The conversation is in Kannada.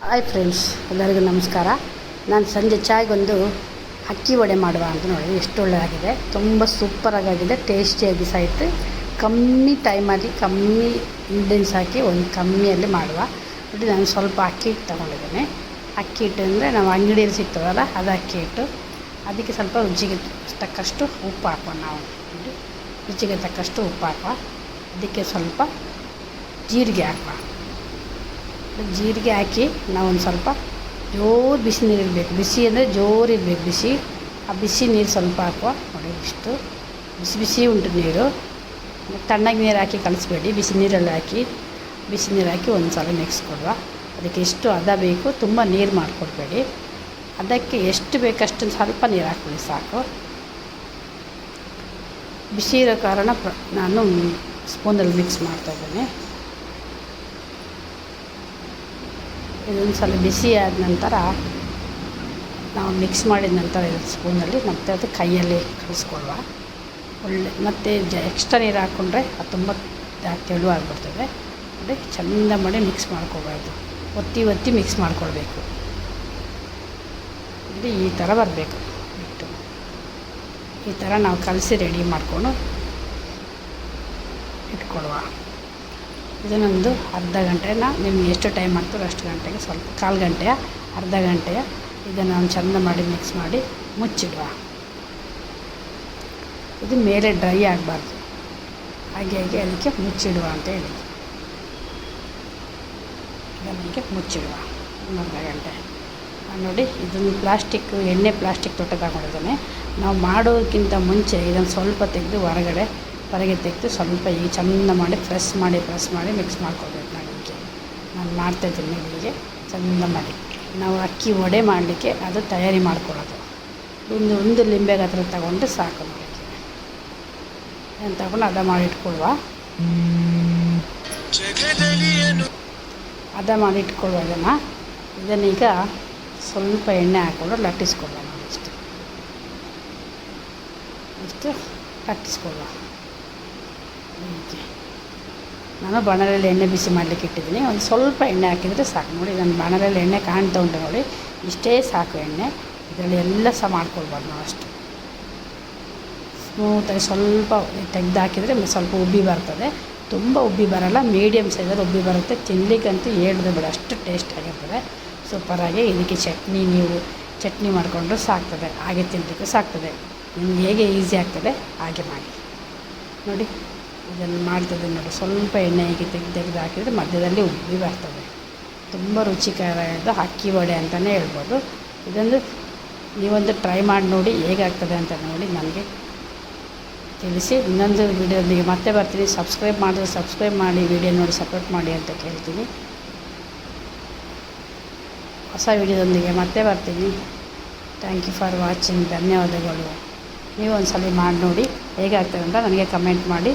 ಹಾಯ್ ಫ್ರೆಂಡ್ಸ್, ಎಲ್ಲರಿಗೂ ನಮಸ್ಕಾರ. ನಾನು ಸಂಜೆ ಚಾಯ್ಗೊಂದು ಅಕ್ಕಿ ವಡೆ ಮಾಡುವ ಅಂತ ನೋಡಿ. ಎಷ್ಟು ಒಳ್ಳೆಯದಾಗಿದೆ, ತುಂಬ ಸೂಪರಾಗಿದೆ, ಟೇಸ್ಟಿಯಾಗಿ ಸಹ ಇತ್ತು. ಕಮ್ಮಿ ಟೈಮಲ್ಲಿ ಕಮ್ಮಿ ಇಂಗ್ರೀಡಿಯೆಂಟ್ಸ್ ಹಾಕಿ ಒಂದು ಕಮ್ಮಿಯಲ್ಲಿ ಮಾಡುವ ನೋಡಿ. ನಾನು ಸ್ವಲ್ಪ ಅಕ್ಕಿ ಹಿಟ್ಟು ತೊಗೊಂಡಿದ್ದೇನೆ. ಅಕ್ಕಿ ಹಿಟ್ಟು ಅಂದರೆ ನಾವು ಅಂಗಡಿಯಲ್ಲಿ ಸಿಗ್ತದಲ್ಲ, ಅದು ಅಕ್ಕಿ ಹಿಟ್ಟು. ಅದಕ್ಕೆ ಸ್ವಲ್ಪ ರುಚಿಗೆ ತಕ್ಕಷ್ಟು ಉಪ್ಪು ಹಾಕುವ. ನಾವು ನೋಡಿ, ರುಚಿಗೆ ತಕ್ಕಷ್ಟು ಉಪ್ಪು ಹಾಕುವ. ಅದಕ್ಕೆ ಸ್ವಲ್ಪ ಜೀರಿಗೆ ಹಾಕುವ. ಜೀರಿಗೆ ಹಾಕಿ ನಾವೊಂದು ಸ್ವಲ್ಪ ಜೋರು ಬಿಸಿ ನೀರು ಇರಬೇಕು. ಬಿಸಿ ಅಂದರೆ ಜೋರು ಇರಬೇಕು ಬಿಸಿ. ಆ ಬಿಸಿ ನೀರು ಸ್ವಲ್ಪ ಹಾಕುವ ನೋಡಿ. ಇಷ್ಟು ಬಿಸಿ ಬಿಸಿ ಉಂಟು ನೀರು. ತಣ್ಣಗೆ ನೀರು ಹಾಕಿ ಕಲಿಸ್ಬೇಡಿ, ಬಿಸಿ ನೀರಲ್ಲಿ ಹಾಕಿ ಒಂದು ಸಲ ಮಿಕ್ಸ್ ಕೊಡುವ. ಅದಕ್ಕೆ ಎಷ್ಟು ಹದ ಬೇಕು, ತುಂಬ ನೀರು ಮಾಡಿಕೊಡ್ಬೇಡಿ. ಅದಕ್ಕೆ ಎಷ್ಟು ಬೇಕಷ್ಟು ಸ್ವಲ್ಪ ನೀರು ಹಾಕ್ಕೊಳ್ಳಿ ಸಾಕು. ಬಿಸಿ ಇರೋ ಕಾರಣ ನಾನು ಸ್ಪೂನಲ್ಲಿ ಮಿಕ್ಸ್ ಮಾಡ್ತಾಯಿದ್ದೇನೆ. ಇದೊಂದು ಸಲ ಬಿಸಿ ಆದ ನಂತರ ನಾವು ಮಿಕ್ಸ್ ಮಾಡಿದ ನಂತರ ಸ್ಪೂನಲ್ಲಿ ಮತ್ತೆ ಅದು ಕೈಯಲ್ಲಿ ಕಲಿಸ್ಕೊಳ್ಳುವ. ಮತ್ತು ಎಕ್ಸ್ಟ್ರಾ ನೀರು ಹಾಕ್ಕೊಂಡ್ರೆ ಅದು ತುಂಬ ತೆಳುವಾಗಿಬಿಡ್ತದೆ ನೋಡಿ. ಚೆಂದ ಮಾಡಿ ಮಿಕ್ಸ್ ಮಾಡ್ಕೋಬಾರ್ದು, ಒತ್ತಿ ಮಿಕ್ಸ್ ಮಾಡ್ಕೊಳ್ಬೇಕು. ಇದು ಈ ಥರ ಬರಬೇಕು ಹಿಟ್ಟು. ಈ ಥರ ನಾವು ಕಲಸಿ ರೆಡಿ ಮಾಡಿಕೊಂಡು ಇಟ್ಕೊಳ್ಳುವ. ಇದನ್ನೊಂದು ಅರ್ಧ ಗಂಟೆನ ನಿಮ್ಗೆ ಎಷ್ಟು ಟೈಮ್ ಆಗ್ತದೆ ಅಷ್ಟು ಗಂಟೆಗೆ, ಸ್ವಲ್ಪ ಕಾಲು ಗಂಟೆಯ ಅರ್ಧ ಗಂಟೆಯ ಇದನ್ನು ನಾವು ಚೆಂದ ಮಾಡಿ ಮಿಕ್ಸ್ ಮಾಡಿ ಮುಚ್ಚಿಡುವ. ಇದು ಮೇಲೆ ಡ್ರೈ ಆಗಬಾರ್ದು, ಹಾಗೆ ಅದಕ್ಕೆ ಮುಚ್ಚಿಡುವ ಅಂತ ಹೇಳಿ ಇದಕ್ಕೆ ಮುಚ್ಚಿಡುವ ಒಂದು ಅರ್ಧ ಗಂಟೆ. ನೋಡಿ, ಇದನ್ನು ಎಣ್ಣೆ ಪ್ಲಾಸ್ಟಿಕ್ ತೊಟ್ಟೆ ತಗೊಂಡಿದ್ದೇನೆ. ನಾವು ಮಾಡೋದಕ್ಕಿಂತ ಮುಂಚೆ ಇದನ್ನು ಸ್ವಲ್ಪ ತೆಗೆದು ಹೊರಗೆ ತೆಗೆದು ಸ್ವಲ್ಪ ಈಗ ಚೆಂದ ಮಾಡಿ ಪ್ರೆಸ್ ಮಾಡಿ ಮಿಕ್ಸ್ ಮಾಡ್ಕೊಳ್ಬೇಕು. ನಾನು ಮಾಡ್ತಾಯಿದ್ದೀನಿ ಹೀಗೆ ಚೆಂದ ಮಾಡಿ. ನಾವು ಅಕ್ಕಿ ವಡೆ ಮಾಡಲಿಕ್ಕೆ ಅದು ತಯಾರಿ ಮಾಡ್ಕೊಳ್ಳೋದು. ಒಂದು ಲಿಂಬೆ ಗಾತ್ರ ತಗೊಂಡು ಸಾಕು ಮಾಡಲಿಕ್ಕೆ. ಏನು ತಗೊಂಡು ಹದ ಮಾಡಿಟ್ಕೊಳ್ಳುವ. ಹದ ಮಾಡಿಟ್ಕೊಳ್ಳುವ. ಇದನ್ನೀಗ ಸ್ವಲ್ಪ ಎಣ್ಣೆ ಹಾಕ್ಕೊಂಡು ಲಟ್ಟಿಸ್ಕೊಳ್ಳುವ. ಇಷ್ಟು ಲಟ್ಟಿಸ್ಕೊಳ್ಳುವ. ನಾನು ಬಾಣಲೆಯಲ್ಲಿ ಎಣ್ಣೆ ಬಿಸಿ ಮಾಡಲಿಕ್ಕೆ ಇಟ್ಟಿದ್ದೀನಿ. ಒಂದು ಸ್ವಲ್ಪ ಎಣ್ಣೆ ಹಾಕಿದರೆ ಸಾಕು ನೋಡಿ. ನಾನು ಬಾಣಲೆಯಲ್ಲಿ ಎಣ್ಣೆ ಕಾಣ್ತಾ ಉಂಟು ನೋಡಿ, ಇಷ್ಟೇ ಸಾಕು ಎಣ್ಣೆ. ಇದರಲ್ಲಿ ಎಲ್ಲ ಸಹ ಮಾಡ್ಕೊಳ್ಬಾರ್ದು ನಾವು. ಅಷ್ಟು ಸ್ಮೂತಾಗಿ ಸ್ವಲ್ಪ ತೆಗೆದು ಹಾಕಿದರೆ ಸ್ವಲ್ಪ ಉಬ್ಬಿ ಬರ್ತದೆ. ತುಂಬ ಉಬ್ಬಿ ಬರೋಲ್ಲ, ಮೀಡಿಯಮ್ ಸೈಜಲ್ಲಿ ಉಬ್ಬಿ ಬರುತ್ತೆ. ತಿನ್ನಲಿಕ್ಕಂತೂ ಹೇಳಿದೆ ಬೇಡ, ಅಷ್ಟು ಟೇಸ್ಟ್ ಆಗಿರ್ತದೆ, ಸೂಪರಾಗಿ. ಇದಕ್ಕೆ ನೀವು ಚಟ್ನಿ ಮಾಡಿಕೊಂಡ್ರು ಸಾಕ್ತದೆ, ಹಾಗೆ ತಿನ್ನಲಿಕ್ಕೂ ಸಾಕ್ತದೆ. ನಿಮ್ಗೆ ಹೇಗೆ ಈಸಿ ಆಗ್ತದೆ ಹಾಗೆ ಮಾಡಿ ನೋಡಿ. ಇದನ್ನು ಮಾಡ್ತದೆ ನೋಡಿ. ಸ್ವಲ್ಪ ಎಣ್ಣೆ ಹೀಗೆ ತೆಗೆದು ಹಾಕಿದರೆ ಮಧ್ಯದಲ್ಲಿ ಉಬ್ಬಿ ಬರ್ತದೆ. ತುಂಬ ರುಚಿಕರವಾದ ಅಕ್ಕಿ ವಡೆ ಅಂತಲೇ ಹೇಳ್ಬೋದು. ಇದೊಂದು ನೀವೊಂದು ಟ್ರೈ ಮಾಡಿ ನೋಡಿ, ಹೇಗಾಗ್ತದೆ ಅಂತ ನೋಡಿ ನನಗೆ ತಿಳಿಸಿ. ಇನ್ನೊಂದು ವಿಡಿಯೋದೊಂದಿಗೆ ಮತ್ತೆ ಬರ್ತೀನಿ. ಸಬ್ಸ್ಕ್ರೈಬ್ ಮಾಡಿ, ವಿಡಿಯೋ ನೋಡಿ ಸಪೋರ್ಟ್ ಮಾಡಿ ಅಂತ ಕೇಳ್ತೀನಿ. ಹೊಸ ವಿಡಿಯೋದೊಂದಿಗೆ ಮತ್ತೆ ಬರ್ತೀನಿ. Thank you for watching. ಧನ್ಯವಾದಗಳು. ನೀವು ಒಂದು ಸಲ ಮಾಡಿ ನೋಡಿ, ಹೇಗಾಗ್ತದೆ ಅಂತ ನನಗೆ ಕಮೆಂಟ್ ಮಾಡಿ.